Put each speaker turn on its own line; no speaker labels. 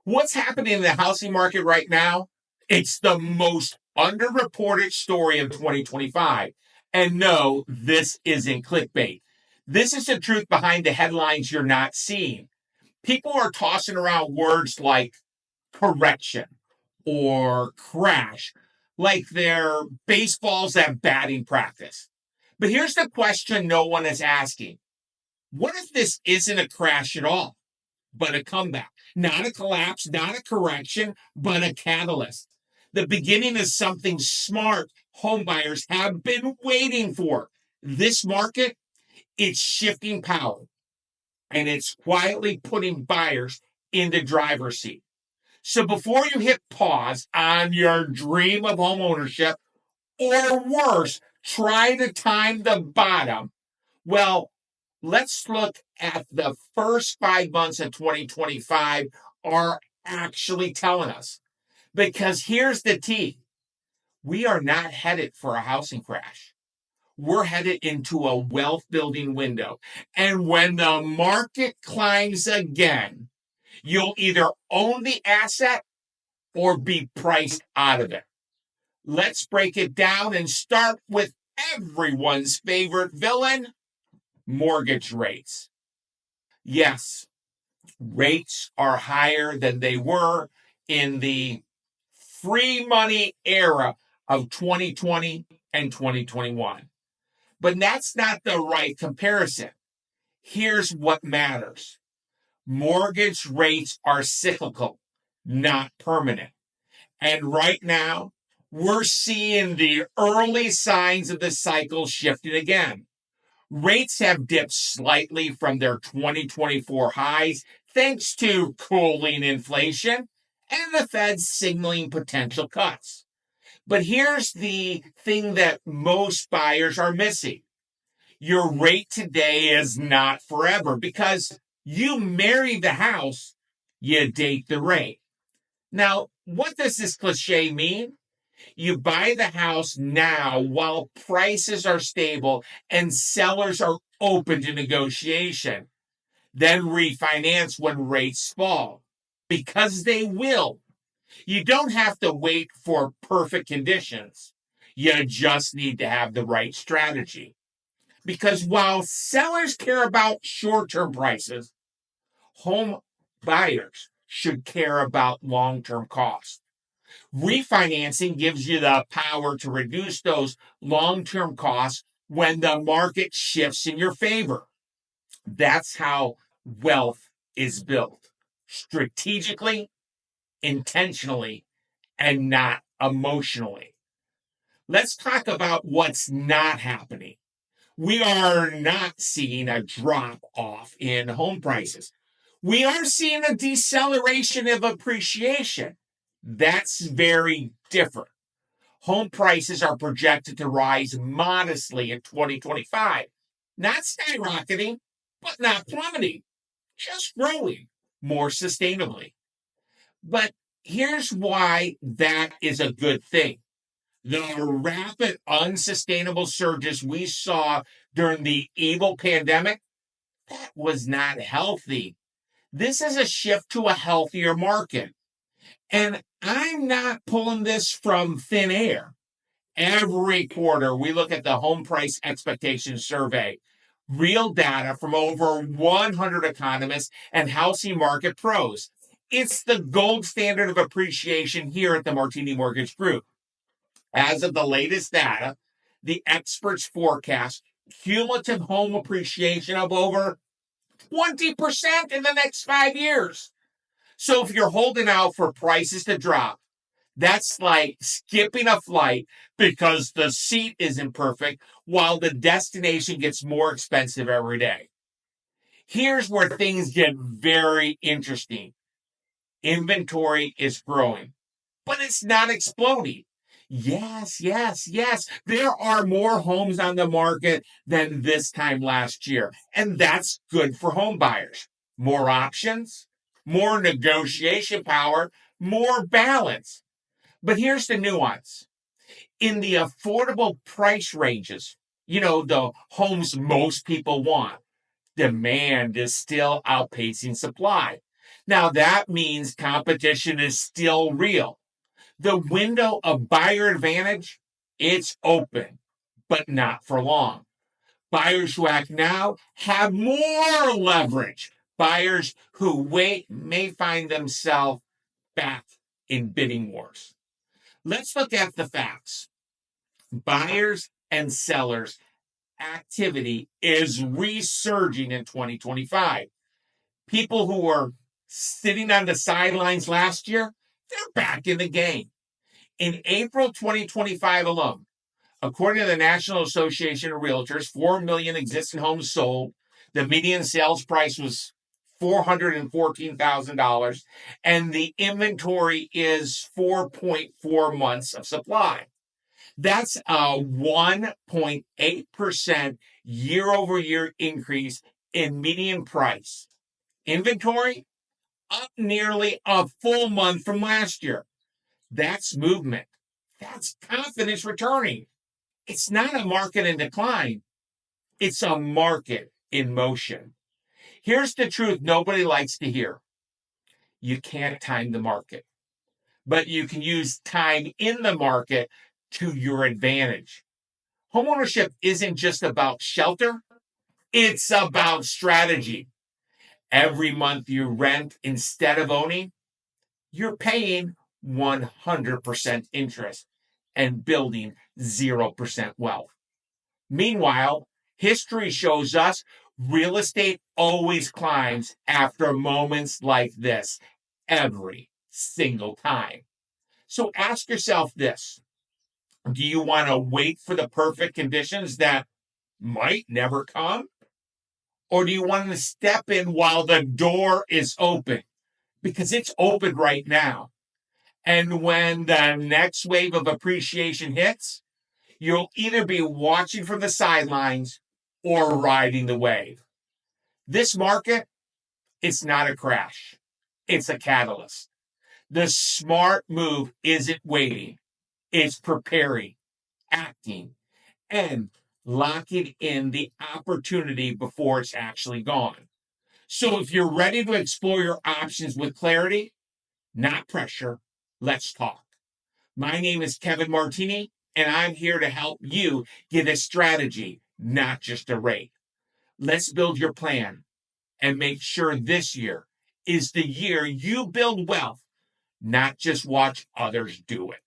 What's happening in the housing market right now? It's the most underreported story of 2025. And no, this isn't clickbait. This is the truth behind the headlines you're not seeing. People are tossing around words like correction or crash, like they're baseballs at batting practice. But here's the question no one is asking. What if this isn't a crash at all, but a comeback? Not a collapse, not a correction, but a catalyst. The beginning of something smart home buyers have been waiting for. This market, it's shifting power and it's quietly putting buyers in the driver's seat. So before you hit pause on your dream of home ownership, or worse, try to time the bottom, well, let's look at the first 5 months of 2025 are actually telling us. Because here's the key. We are not headed for a housing crash. We're headed into a wealth building window. And when the market climbs again, you'll either own the asset or be priced out of it. Let's break it down and start with everyone's favorite villain, mortgage rates. Yes, rates are higher than they were in the free money era of 2020 and 2021. But that's not the right comparison. Here's what matters. Mortgage rates are cyclical, not permanent. And right now, we're seeing the early signs of the cycle shifting again. Rates have dipped slightly from their 2024 highs thanks to cooling inflation and the Fed signaling potential cuts. But here's the thing that most buyers are missing. Your rate today is not forever because you marry the house, you date the rate. Now, what does this cliche mean? You buy the house now while prices are stable and sellers are open to negotiation. Then refinance when rates fall because they will. You don't have to wait for perfect conditions. You just need to have the right strategy. Because while sellers care about short term prices, home buyers should care about long term costs. Refinancing gives you the power to reduce those long term costs when the market shifts in your favor. That's how wealth is built strategically, intentionally, and not emotionally. Let's talk about what's not happening. We are not seeing a drop off in home prices. We are seeing a deceleration of appreciation. That's very different. Home prices are projected to rise modestly in 2025, not skyrocketing, but not plummeting, just growing more sustainably. But here's why that is a good thing. The rapid, unsustainable surges we saw during the evil pandemic, that was not healthy. This is a shift to a healthier market. And I'm not pulling this from thin air. Every quarter, we look at the home price expectation survey, real data from over 100 economists and housing market pros. It's the gold standard of appreciation here at the Martini Mortgage Group. As of the latest data, the experts forecast cumulative home appreciation of over 20% in the next 5 years. So if you're holding out for prices to drop, that's like skipping a flight because the seat isn't perfect while the destination gets more expensive every day. Here's where things get very interesting. Inventory is growing, but it's not exploding. Yes, yes, yes. There are more homes on the market than this time last year, and that's good for home buyers. More options, more negotiation power, more balance. But here's the nuance. In the affordable price ranges, the homes most people want, demand is still outpacing supply. Now, that means competition is still real. The window of buyer advantage, it's open, but not for long. Buyers who act now have more leverage. Buyers who wait may find themselves back in bidding wars. Let's look at the facts. Buyers and sellers activity is resurging in 2025. People who were sitting on the sidelines last year, they're back in the game. In April 2025 alone, according to the National Association of Realtors, 4 million existing homes sold. The median sales price was $414,000, and the inventory is 4.4 months of supply. That's a 1.8% year over year increase in median price. Inventory up nearly a full month from last year. That's movement. That's confidence returning. It's not a market in decline. It's a market in motion. Here's the truth nobody likes to hear. You can't time the market, but you can use time in the market to your advantage. Homeownership isn't just about shelter. It's about strategy. Every month you rent instead of owning, you're paying 100% interest and building 0% wealth. Meanwhile, history shows us real estate always climbs after moments like this every single time. So ask yourself this. Do you want to wait for the perfect conditions that might never come? Or do you want to step in while the door is open? Because it's open right now. And when the next wave of appreciation hits, you'll either be watching from the sidelines or riding the wave. This market, it's not a crash. It's a catalyst. The smart move isn't waiting. It's preparing, acting, and locking in the opportunity before it's actually gone. So if you're ready to explore your options with clarity, not pressure, let's talk. My name is Kevin Martini, and I'm here to help you get a strategy, not just a rate. Let's build your plan and make sure this year is the year you build wealth, not just watch others do it.